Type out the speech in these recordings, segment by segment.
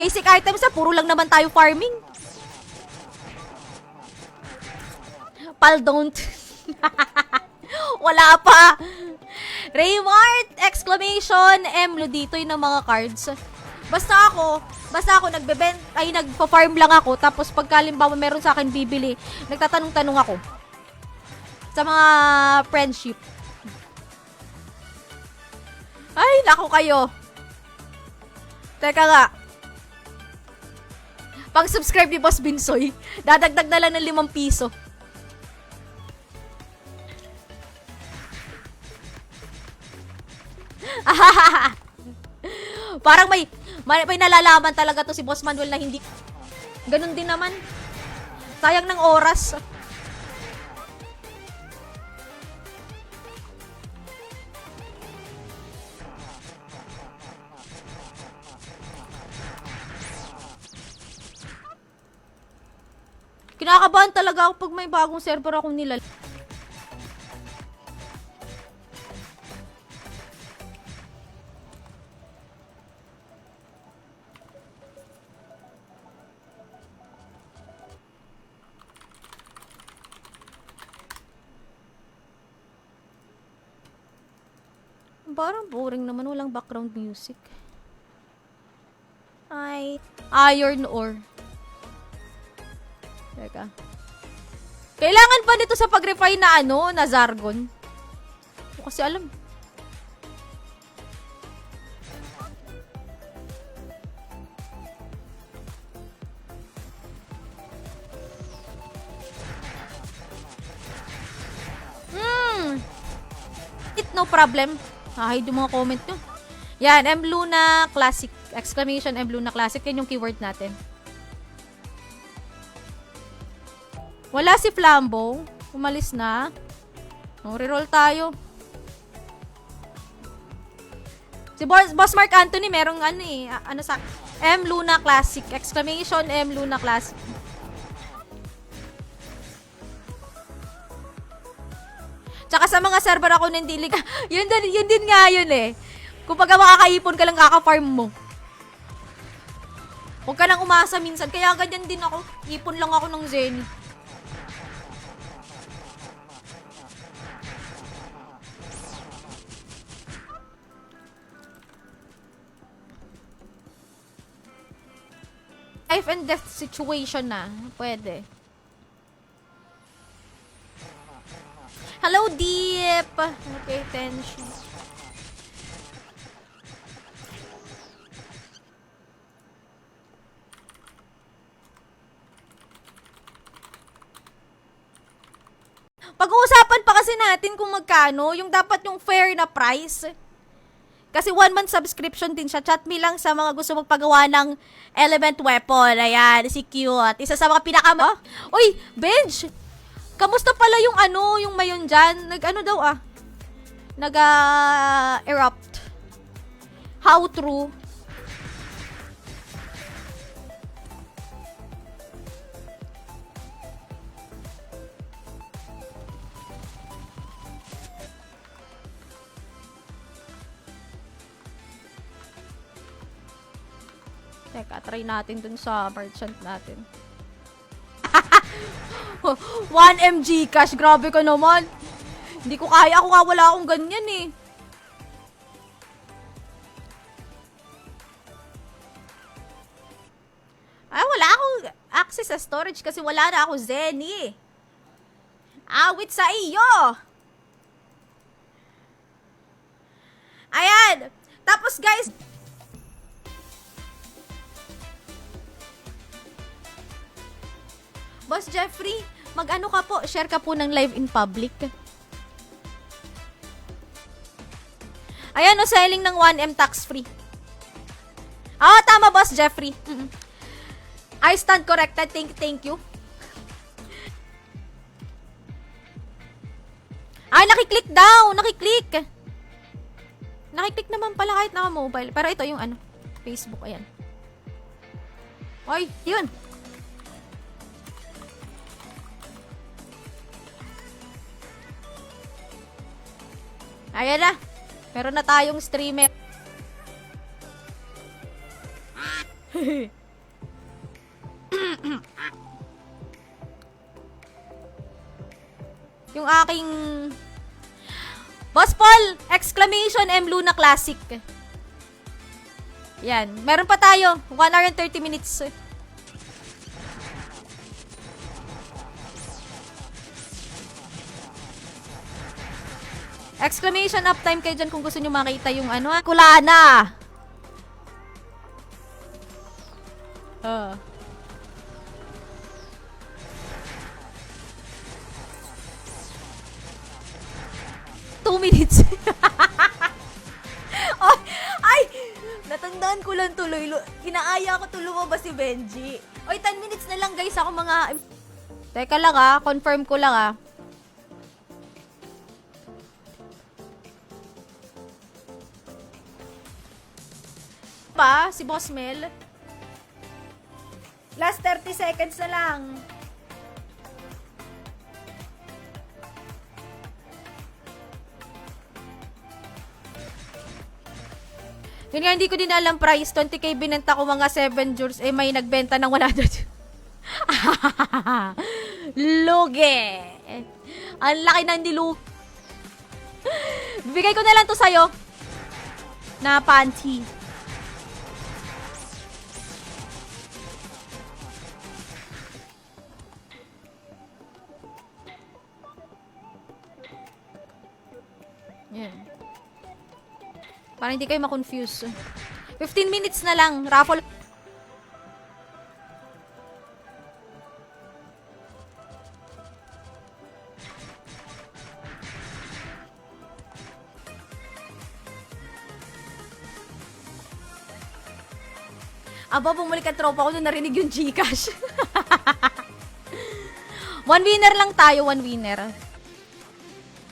basic items na, puro lang naman tayo farming. Pal, don't. Wala pa. Raymart! Exclamation! Ludo yung mga cards. Basta ako nagpa-farm lang ako, tapos pagkalimbawa meron sa akin bibili, nagtatanong-tanong ako. Sa mga friendship. Ay, naku kayo. Teka nga. Pang-subscribe ni Boss Binsoy, dadagdag na lang ng 5 piso. Parang may nalalaman talaga to si Boss Manuel na hindi. Ganun din naman. Sayang ng oras. Kinakabahan talaga ako pag may bagong server akong nilal. Parang boring naman, walang background music. Ay, iron ore. Teka. Kailangan ba nito sa pag-refine na na Zargon? Hindi ko kasi alam. No problem. Hide yung mga comment nyo. Yan, Luna Classic. Exclamation Luna Classic. Yan yung keyword natin. Wala si Flambo. Umalis na. Reroll tayo. Si Boss Mark Anthony, merong sa Luna Classic. Exclamation Luna Classic. Tsaka sa mga server ako ng dilig, yun din nga yun eh. Kung pag makakaipon ka lang, kaka-farm mo. Huwag ka nang umasa minsan. Kaya ganyan din ako. Ipon lang ako ng Zenny. Life and death situation na. Pwede. Hello, Deep! Okay, attention. Pag-uusapan pa kasi natin kung magkano, yung dapat yung fair na price. Kasi 1 month subscription din siya. Chat me lang sa mga gusto magpagawa ng element weapon. Ayan, si Cute. Isa sa mga Uy, Benj! Kamusta pala yung yung mayon dyan? Nag-erupt. How true? Teka, try natin dun sa merchant natin. 1 MG cash, grabe ka naman. Hindi ko kaya, ako nga wala akong ganyan eh. Wala akong access sa storage kasi wala na ako Zenny. Awit sa iyo. Ayan. Tapos guys, Boss Jeffrey, mag-ano ka po, share ka po ng live in public. Ayan, selling ng 1M tax free. Tama Boss Jeffrey. I stand corrected. Thank you. Nakiklik daw. Nakiklik naman pala kahit naka-mobile. Pero ito yung Facebook, ayan. Oy, yun. Ayan na. Meron na tayong streamer. Yung aking Boss Paul! Exclamation M Luna Classic. Yan. Meron pa tayo. 1 hour and 30 minutes. Exclamation uptime kayo dyan kung gusto nyo makita yung ano. Kulana! Uh. 2 minutes. Oh, ay! Natandaan ko lang tuloy. Inaaya ko tuloy ba si Benji? Oy, 10 minutes na lang guys. Ako mga... Teka lang confirm ko lang Pa, si Boss Mel. Last 30 seconds na lang. Yun nga, hindi ko din alam price. 20k binenta ko mga 7 joules. Eh, may nagbenta ng 100. Lugi. Ang laki ng dilu. Bibigay ko na lang to sa'yo. Na panty. Yan. Para hindi kayo ma-confuse. 15 minutes na lang. Raffle. Aba, bumalik ang tropa ko nung narinig yung Gcash. 1 winner lang tayo, 1 winner.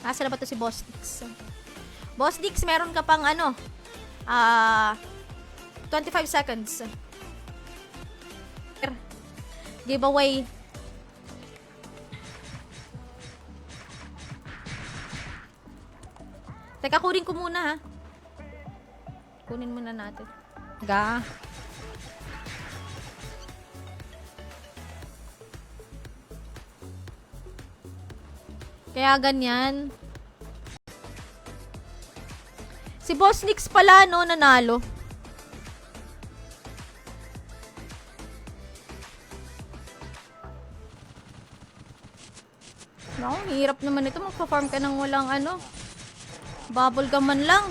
Nasa na ba to si Boss Dix? Boss Dix, meron ka pang 25 seconds. Giveaway. Teka, kunin ko muna Kunin muna natin. Kaya ganyan. Si Boss Nix pala, nanalo. Naku, hirap naman ito. Magpa-farm ka ng walang bubble gum man lang.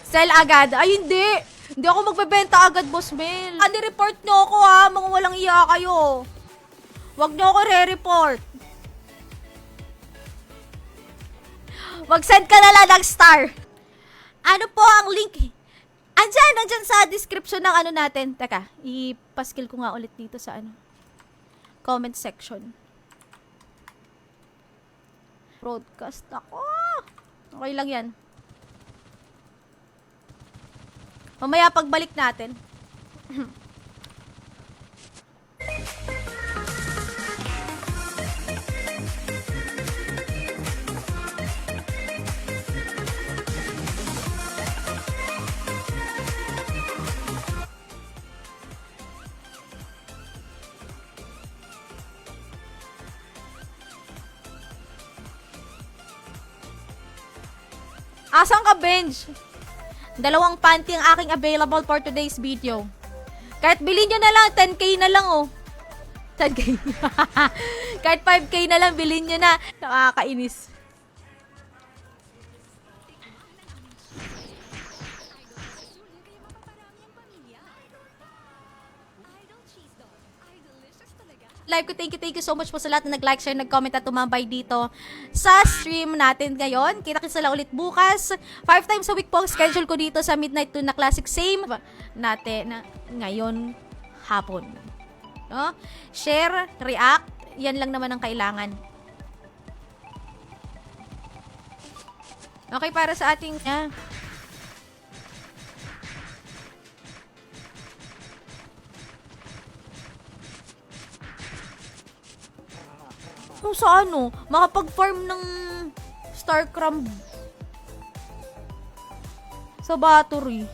Sell agad. Ay, hindi. Hindi ako magbebenta agad, Boss Mel. Report nyo ako, mga walang iya kayo. Wag nyo ako re-report. Mag-send ka na lang ng star. Ano po ang link? Andyan sa description ng natin. Teka, ipaskill ko nga ulit dito sa comment section. Broadcast ako. Okay lang yan. Mamaya pagbalik natin. Asan ka, Benj? 2 panty ang aking available for today's video. Kahit bilhin nyo na lang, 10k na lang, 10k. Kahit 5k na lang, bilhin nyo na. Nakakainis. Live ko, thank you so much po sa lahat na nag-like, share, nag-comment at tumambay dito sa stream natin ngayon. Kita-kits na lang ulit bukas. 5 times a week po ang schedule ko dito sa Midnight Tuna Classic. Same natin na ngayon hapon. No? Share, react, yan lang naman ang kailangan. Okay, para sa ating... Kung sa makapag-farm ng Starcram sa battery.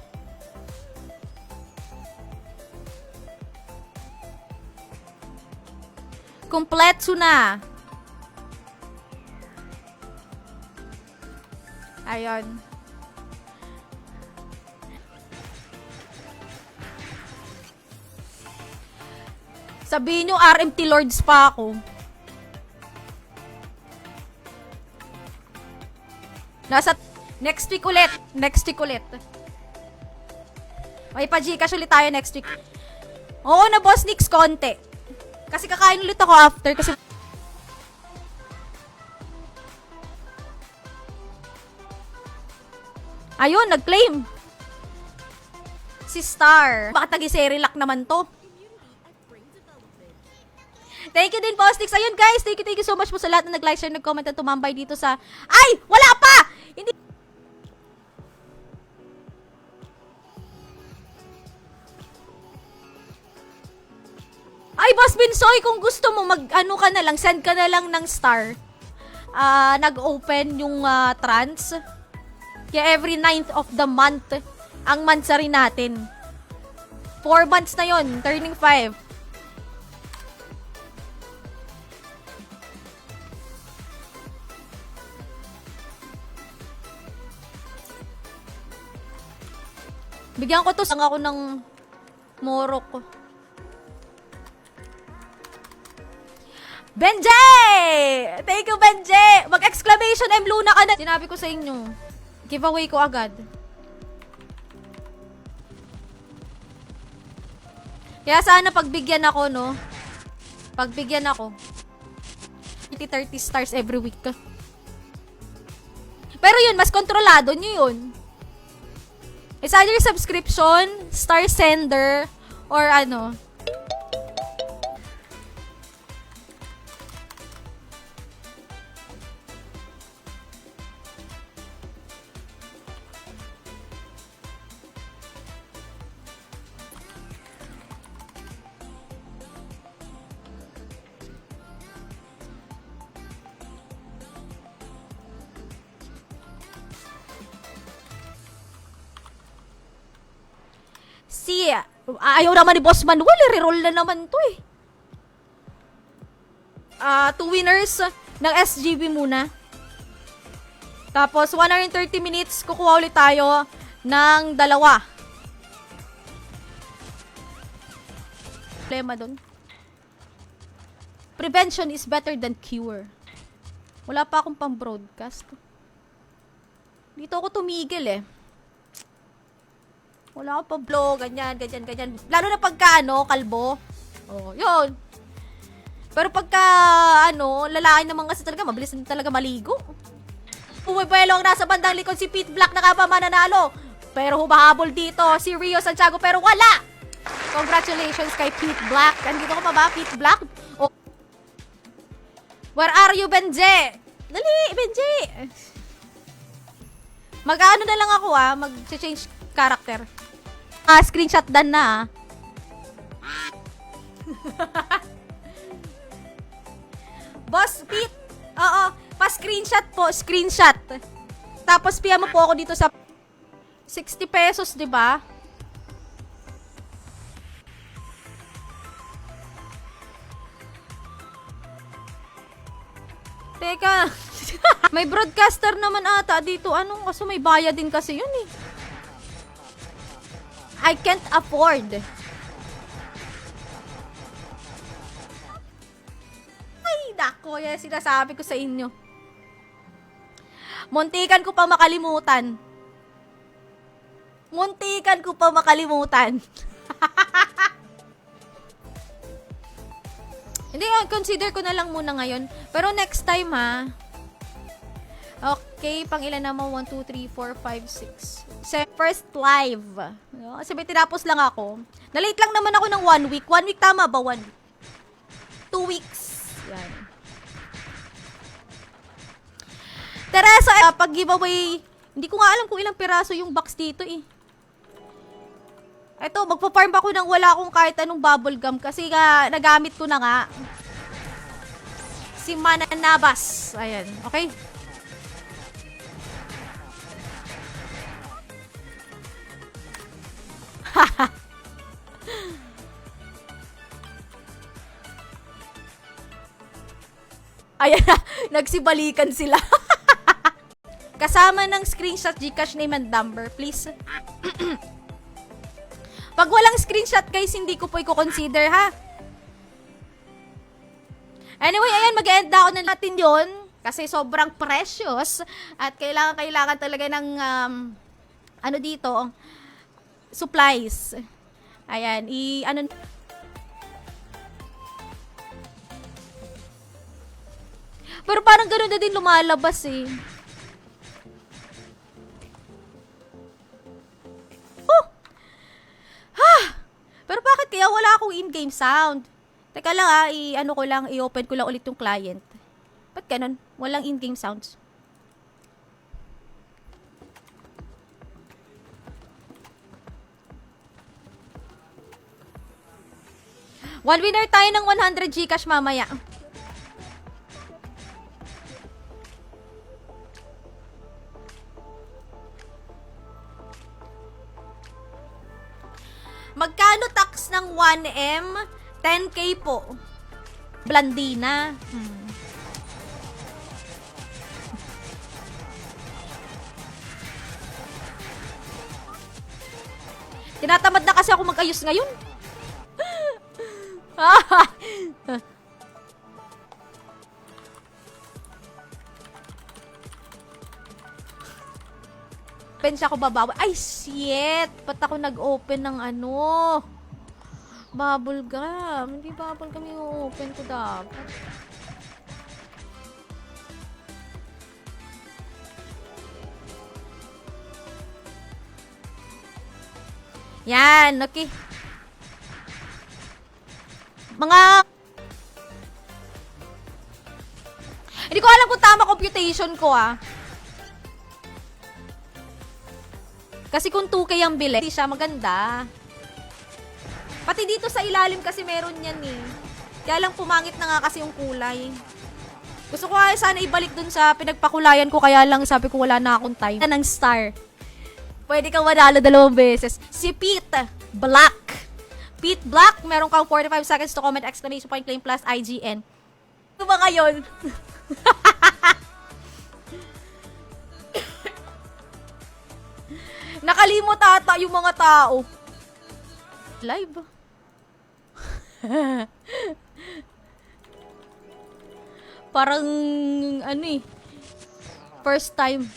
Kompletso na. Ayun. Sabihin nyo, RMT Lords pa ako. Nasa next week ulit. Next week ulit. May pa-Gcash ulit tayo next week. Oo na, Boss Nix, konti. Kasi kakain ulit ako after. Kasi ayun, nag-claim. Si Star. Bakit nag-i-serilac naman to? Thank you din, Boss Nix. Ayun, guys. Thank you so much po sa lahat na nag-like, share, nag-comment at tumambay dito sa... Ay! Wala pa! Hindi... Ay, Boss Binsoy, kung gusto mo, mag-ano ka na lang, send ka na lang ng Star. Nag-open yung trans. Kaya every 9th of the month, ang mansari natin. 4 months na yon, turning 5. Bigyan ko to, sang ako ng morok. Benje! Thank you, Benje! Mag-exclamation M Luna ka na. Sinabi ko sa inyo, giveaway ko agad. Kaya sana pagbigyan ako, no? Pagbigyan ako. 30 stars every week. Pero yun, mas kontrolado nyo yun. It's either subscription, star sender, or ano. Ayaw naman ni Boss Manuel, reroll na naman to eh. 2 winners ng SGB muna. Tapos 130 minutes, kukuha ulit tayo ng 2. Problema dun. Prevention is better than cure. Wala pa akong pang-broadcast. Dito ako tumigil eh. Wala akong pang-vlog, ganyan. Lalo na pagka, kalbo. Oh, yun. Pero pagka, lalaki naman kasi talaga, mabilis na talaga maligo. Pumibuelo ang nasa bandang likod si Pete Black, nakaba mananalo. Pero humahabol dito si Rio Santiago, pero wala! Congratulations kay Pete Black. Andito ko pa ba, Pete Black? Oh. Where are you, Benje? Dali, Benje! Mag-ano na lang ako, mag-change character. Screenshot done na, Boss Pete, oo, pa-screenshot po, screenshot. Tapos piya mo po ako dito sa 60 pesos, 'di ba? Teka. May broadcaster naman ata dito. Kaso may bayad din kasi yun eh. I can't afford. Ay, nako. Yan sinasabi ko sa inyo. Muntikan ko pa makalimutan. Hindi, consider ko na lang muna ngayon. Pero next time, Okay, pang ilan naman? 1, 2, 3, 4, 5, 6. First live. Kasi may tinapos lang ako. Na-late lang naman ako ng 1 week. 1 week tama ba? 1 week. 2 weeks. Yan. Teresa, pag giveaway, hindi ko nga alam kung ilang piraso yung box dito eh. Ito, magpa-farm ako nang wala akong kahit anong bubble gum kasi nagamit ko na nga. Si Mananabas. Ayan, okay? Ayan na, nagsibalikan sila. Kasama ng screenshot GCash name and number, please. Pag walang screenshot, guys, hindi ko po i-consider, ha? Anyway, ayan, mag-end na ako na natin yon kasi sobrang precious at kailangan talaga ng, ano dito, supplies. Ayan, pero parang ganoon na din lumalabas eh. Oh! Ha! Pero bakit kaya wala akong in-game sound? Teka lang i-open ko lang ulit yung client. Ba't ganun? Walang in-game sounds. One winner tayo ng 100 GCash mamaya. Magkano tax ng 1M? 10K po. Blandina. Tinatamad na kasi ako mag-ayos ngayon. Open siya ako babawa. Ay, shit! Ba't ako nag-open ng ano? Bubble gum. Hindi bubble gum yung open ko dapat. Yan, okay. Hindi ko alam kung tama computation ko Kasi kung 2K ang bili, hindi siya maganda. Pati dito sa ilalim kasi meron yan eh. Kaya lang pumangit na nga kasi yung kulay. Gusto ko sana ibalik dun sa pinagpakulayan ko, kaya lang sabi ko wala na akong time. Ng star. Pwede kang manalo 2 beses. Si Pete Black. Pete Black, meron kang 45 seconds to comment, exclamation point, claim plus IGN. Ano ba ngayon? Nakalimot ata yung mga tao. Live. Parang first time.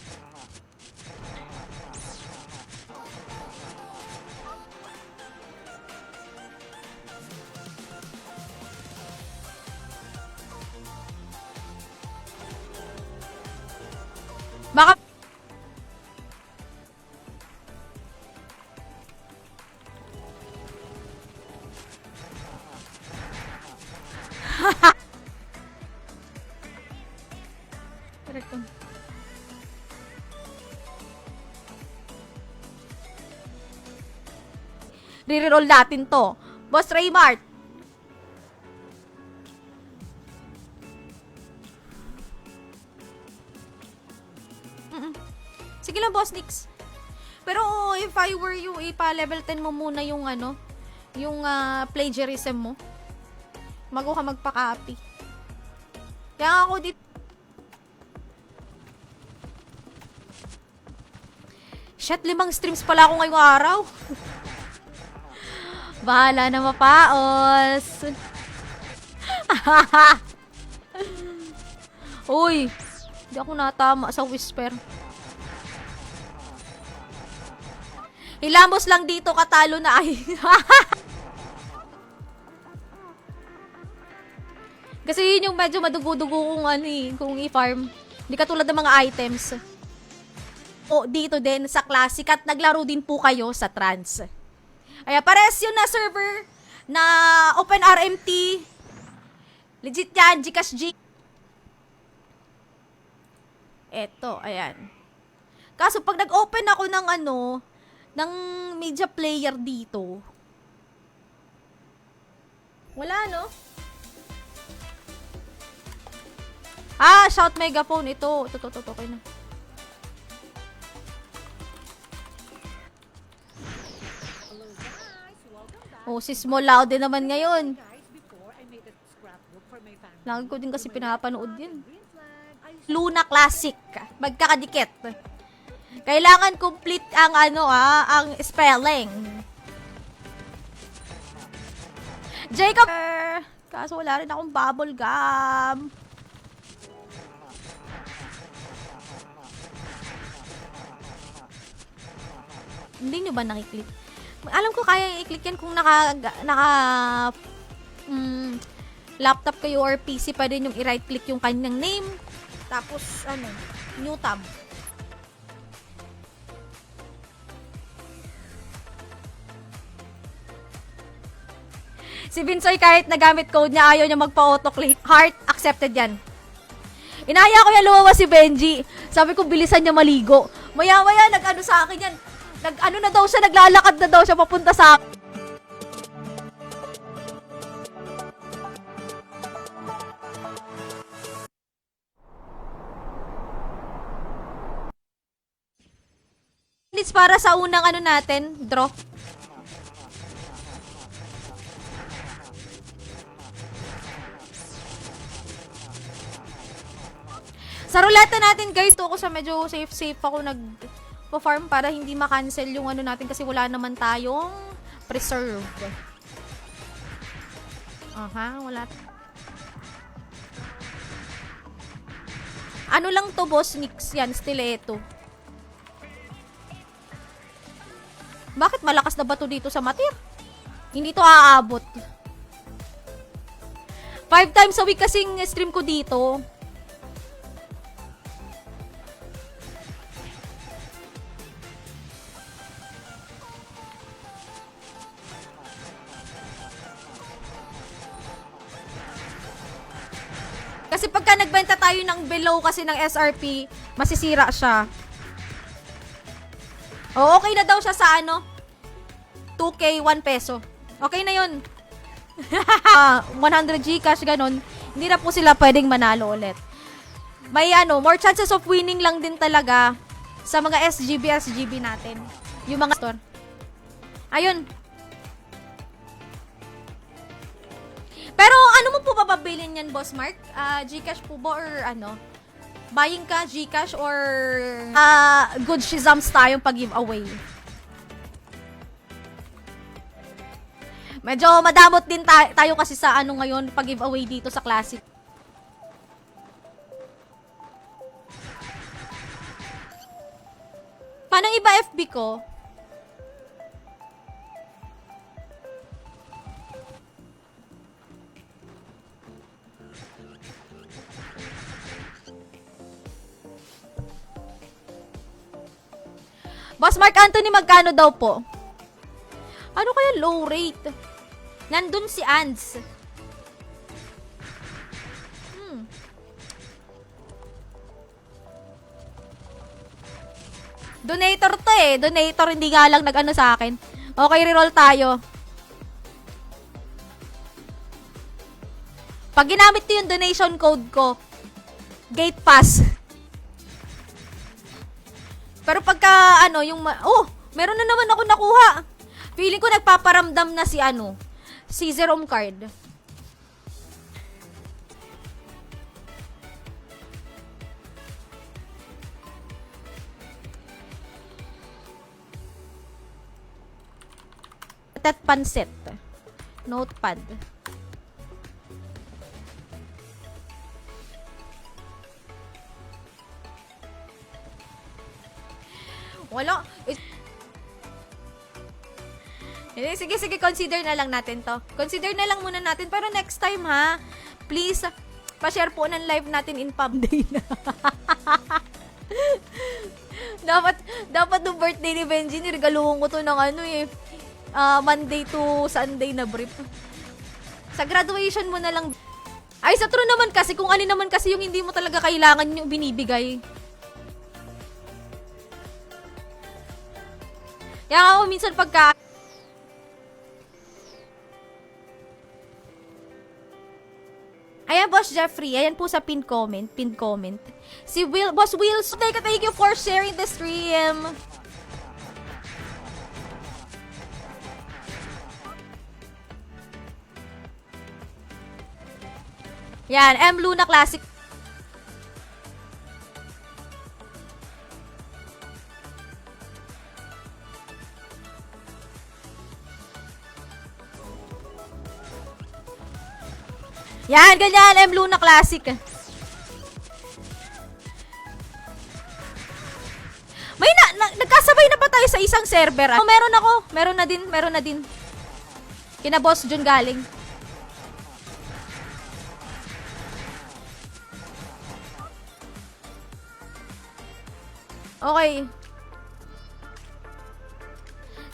Baka re-roll natin to. Boss Raymart. Sige lang, Boss Nix. Pero if I were you, ipa-level 10 mo muna yung yung plagiarism mo. Bago ka magpa-copy. Kaya ako dito. Shit, 5 streams pala ako ngayong araw. Bahala na mapaos. Uy, hindi ako natama sa whisper. Hilamos lang dito, katalo na ay. Kasi yun yung medyo madugo-dugo kung i-farm. Hindi katulad ng mga items. O, dito din sa Classic at naglaro din po kayo sa Trans. Kaya pares yun na server na OpenRMT. Legit yan, GCash G. Eto, ayan. Kaso pag nag-open ako ng ng media player dito, wala, no? Shout megaphone. Ito, okay na. Oh, si Small Loud din naman ngayon. Lagi ko din kasi pinapanood yun. Luna Classic. Magkakadikit. Kailangan complete ang ang spelling. Jacob! Kaso wala rin akong bubble gum. Hindi nyo ba nakiklik? Alam ko kaya i-click yan kung naka laptop kayo or PC pa din yung i-right click yung kanyang name. Tapos, new tab. Si Vinsoy kahit nagamit code niya, ayaw niya magpa-autoclick. Heart, accepted yan. Inaya ko yan lumabas si Benji. Sabi ko, bilisan niya maligo. Maya-maya, nag-ano sa akin yan. Nag-ano na daw siya, naglalakad na daw siya papunta sa akin. It's para sa unang natin, draw. Sa ruleta natin guys, to ako sa medyo safe ako nag-farm para hindi ma-cancel yung natin kasi wala naman tayong preserve. Wala. Ano lang to boss, Nix yan, stiletto. Bakit malakas na ba to dito sa matir? Hindi to aabot. 5 times a week kasing stream ko dito. Kasi pagka nagbenta tayo ng below kasi ng SRP, masisira siya. O, okay na daw siya sa 2K, 1 peso. Okay na yun. 100 Gcash, ganun. Hindi na po sila pwedeng manalo ulit. May more chances of winning lang din talaga sa mga SGB natin. Yung mga store. Ayun. Pero ano mo po bababilin yan, Boss Mark? Gcash po ba or buying ka, Gcash or good shizams tayong pag-giveaway? Medyo madamot din tayo kasi sa ngayon pag-giveaway dito sa Classic. Paano iba FB ko? Boss Mark Anthony, magkano daw po? Ano kaya low rate? Nandun si Ans. Donator to Donator, hindi nga lang nag-ano sa akin. Okay, reroll tayo. Pag ginamit ko yung donation code ko, gate pass. Pero pagka meron na naman ako nakuha. Feeling ko nagpaparamdam na si Zerom card. Tat pansit. Notepad. Wala. Sige, consider na lang natin to. Consider na lang muna natin. Pero next time please, pa-share po ng live natin in pub day na. dapat nung birthday ni Benji, niregaluhan ko to ng Monday to Sunday na brief. Sa graduation mo na lang. Ay, sa true naman kasi, kung alin naman kasi yung hindi mo talaga kailangan yung binibigay. Kaya ako minsan pagka ayan, Boss Jeffrey. Ayan po sa pin comment. Si Boss Wills, thank you for sharing the stream. Yan, M Luna Classic. Yan, ganyan, M Luna Classic. May nagkasabay na ba tayo sa isang server? Oh, meron ako. Meron na din. Kina Boss Jun galing. Okay.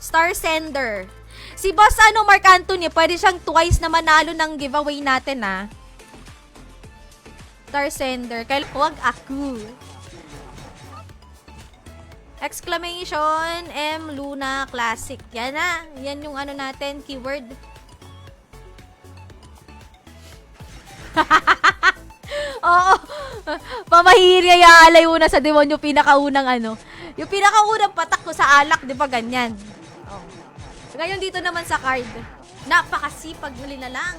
Star Sender. Si Boss Mark Anthony, pwede siyang twice na manalo ng giveaway natin, ha. Star Sender. Huwag ako. Exclamation M Luna Classic. Yan na. Yan yung natin, keyword. Oo. Pamahirya yaalay una sa demonyo pinakaunang yung pinakaunang patak ko sa alak, di ba ganyan? Oh. Ngayon dito naman sa card. Napakasipag nila lang.